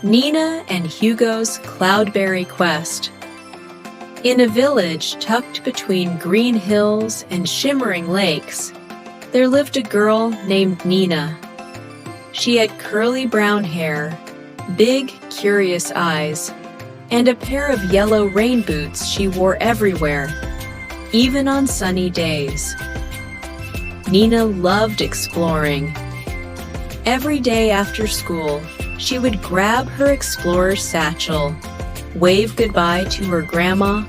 Nina and Hugo's Cloudberry Quest. In a village tucked between green hills and shimmering lakes, there lived a girl named Nina. She had curly brown hair, big, curious eyes, and a pair of yellow rain boots she wore everywhere, even on sunny days. Nina loved exploring. Every day after school, she would grab her explorer's satchel, wave goodbye to her grandma,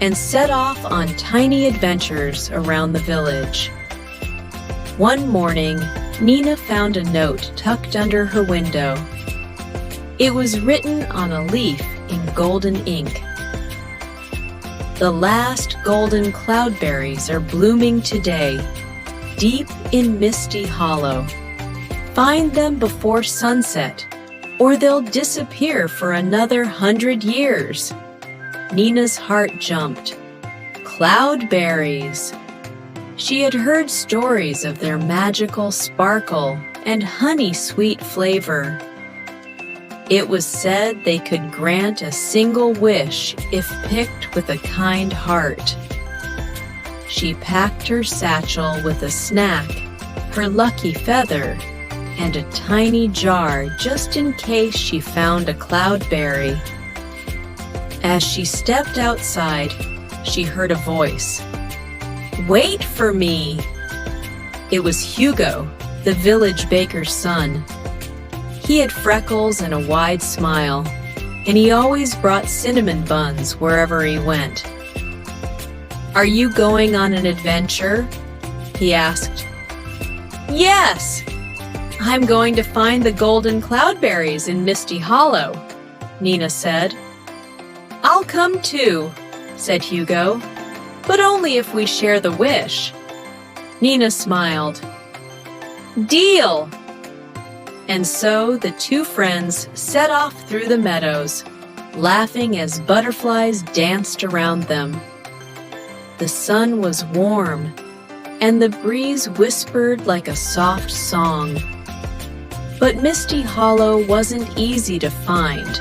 and set off on tiny adventures around the village. One morning, Nina found a note tucked under her window. It was written on a leaf in golden ink. The last golden cloudberries are blooming today, deep in Misty Hollow. Find them before sunset, or they'll disappear for another 100 years. Nina's heart jumped. Cloudberries. She had heard stories of their magical sparkle and honey-sweet flavor. It was said they could grant a single wish if picked with a kind heart. She packed her satchel with a snack, her lucky feather, and a tiny jar just in case she found a cloudberry. As she stepped outside, she heard a voice. "Wait for me!" It was Hugo, the village baker's son. He had freckles and a wide smile, and he always brought cinnamon buns wherever he went. "Are you going on an adventure?" he asked. "Yes! I'm going to find the golden cloudberries in Misty Hollow," Nina said. "I'll come too," said Hugo, "but only if we share the wish." Nina smiled. "Deal!" And so the two friends set off through the meadows, laughing as butterflies danced around them. The sun was warm, and the breeze whispered like a soft song. But Misty Hollow wasn't easy to find.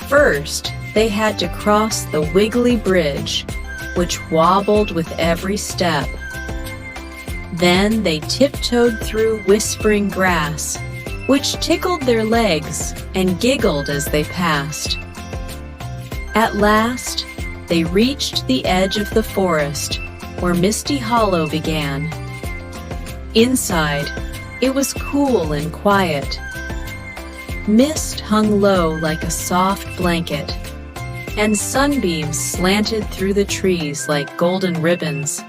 First, they had to cross the wiggly bridge, which wobbled with every step. Then they tiptoed through whispering grass, which tickled their legs and giggled as they passed. At last, they reached the edge of the forest where Misty Hollow began. Inside, it was cool and quiet. Mist hung low like a soft blanket, and sunbeams slanted through the trees like golden ribbons.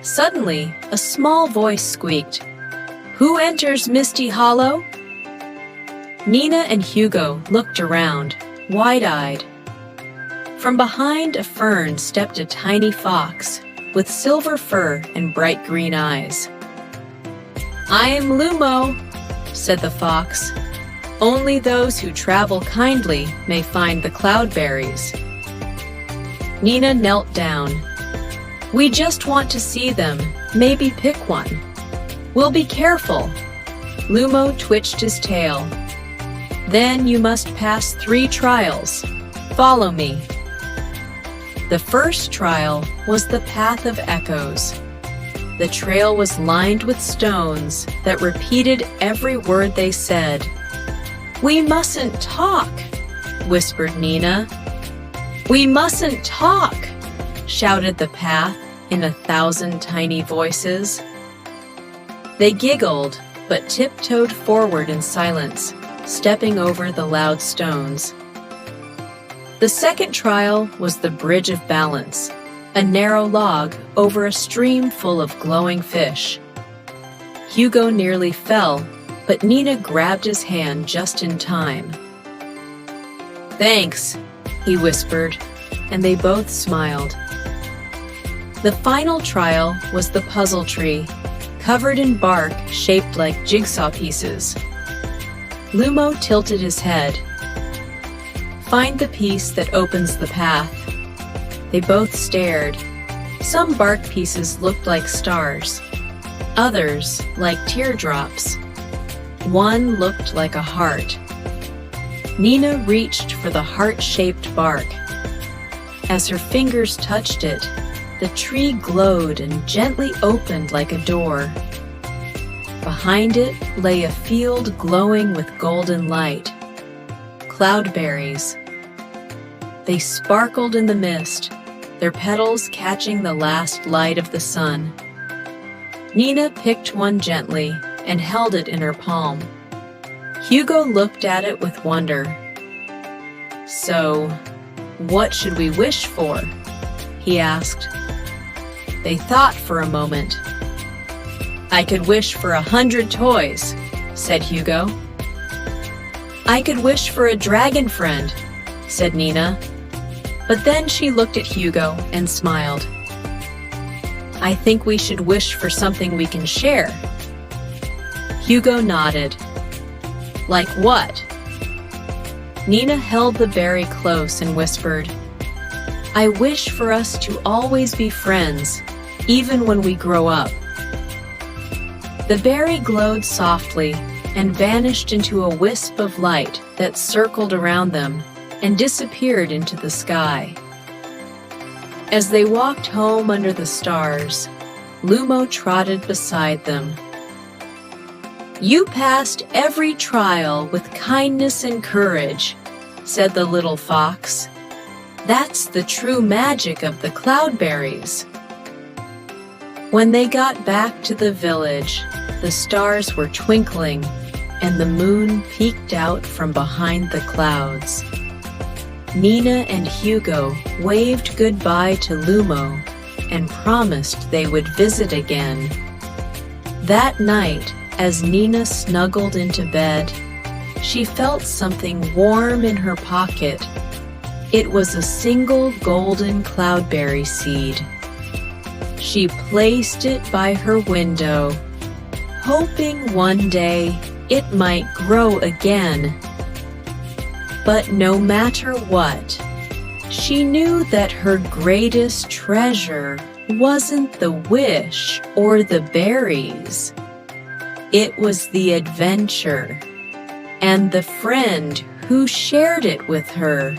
Suddenly, a small voice squeaked, "Who enters Misty Hollow?" Nina and Hugo looked around, wide-eyed. From behind a fern stepped a tiny fox with silver fur and bright green eyes. "I am Lumo," said the fox. "Only those who travel kindly may find the cloudberries." Nina knelt down. "We just want to see them, maybe pick one. We'll be careful." Lumo twitched his tail. "Then you must pass 3 trials. Follow me." The first trial was the Path of Echoes. The trail was lined with stones that repeated every word they said. "We mustn't talk," whispered Nina. "We mustn't talk," shouted the path in 1,000 tiny voices. They giggled, but tiptoed forward in silence, stepping over the loud stones. The second trial was the Bridge of Balance, a narrow log over a stream full of glowing fish. Hugo nearly fell, but Nina grabbed his hand just in time. "Thanks," he whispered, and they both smiled. The final trial was the puzzle tree, covered in bark shaped like jigsaw pieces. Lumo tilted his head. "Find the piece that opens the path." They both stared. Some bark pieces looked like stars, others like teardrops. One looked like a heart. Nina reached for the heart-shaped bark. As her fingers touched it, the tree glowed and gently opened like a door. Behind it lay a field glowing with golden light. Cloudberries. They sparkled in the mist, their petals catching the last light of the sun. Nina picked one gently and held it in her palm. Hugo looked at it with wonder. "So, what should we wish for?" he asked. They thought for a moment. "I could wish for 100 toys," said Hugo. "I could wish for a dragon friend," said Nina. But then she looked at Hugo and smiled. "I think we should wish for something we can share." Hugo nodded. "Like what?" Nina held the berry close and whispered, "I wish for us to always be friends, even when we grow up." The berry glowed softly and vanished into a wisp of light that circled around them and disappeared into the sky. As they walked home under the stars, Lumo trotted beside them. "You passed every trial with kindness and courage," said the little fox. "That's the true magic of the cloudberries." When they got back to the village, the stars were twinkling and the moon peeked out from behind the clouds. Nina and Hugo waved goodbye to Lumo and promised they would visit again. That night, as Nina snuggled into bed, she felt something warm in her pocket. It was a single golden cloudberry seed. She placed it by her window, hoping one day it might grow again. But no matter what, she knew that her greatest treasure wasn't the wish or the berries. It was the adventure and the friend who shared it with her.